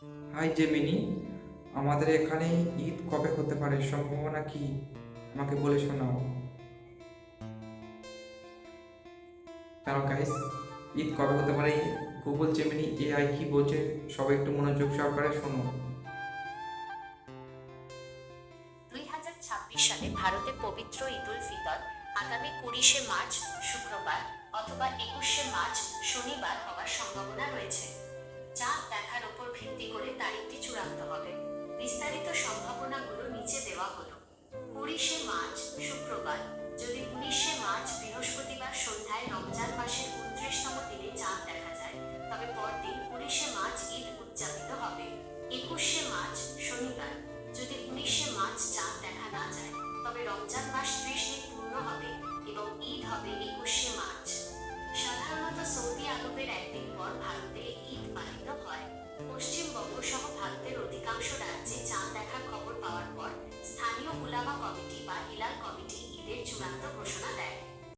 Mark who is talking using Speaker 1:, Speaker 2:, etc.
Speaker 1: High Gemini, আমাদের এখানে ঈদ কবে হতে পারে, সম্ভাবনা কি? আমাকে বলে শোনাও। হ্যালো গাইস, ঈদ কবে হতে পারে? গুগল জেমিনি এআই কি বলছে? সবাই একটু মনোযোগ সহকারে শোনো।
Speaker 2: 2026 সালে ভারতে পবিত্র ঈদ উল ফিতর আগামী 20শে মার্চ শুক্রবার অথবা 21শে মার্চ শনিবার হওয়ার সম্ভাবনা রয়েছে। চাঁদ দেখার উপর ভিত্তি করে তারিখটি চূড়ান্ত হবে। বিস্তারিত সম্ভাবনাগুলো নিচে দেওয়া হলো। 20শে মার্চ শুক্রবার, যদি 19শে মার্চ বৃহস্পতিবার সন্ধ্যায় রমজান মাসের 29তম দিনে চাঁদ দেখা যায়, তবে পরদিন 19শে মার্চ ঈদ উদযাপিত হবে। 21শে মার্চ শনিবার, যদি 19শে মার্চ চাঁদ দেখা না যায়, তবে রমজান মাস 30 দিন পূর্ণ হবে এবং ঈদ হবে 21শে মার্চ। সাধারণত সৌদি আরবের একদিন পর ভারতে ঈদ পালিত হয়। পশ্চিমবঙ্গ সহ ভারতের অধিকাংশ রাজ্যে চাঁদ দেখার খবর পাওয়ার পর স্থানীয় উলামা কমিটি বা হিলাল কমিটি ঈদের চূড়ান্ত ঘোষণা দেয়।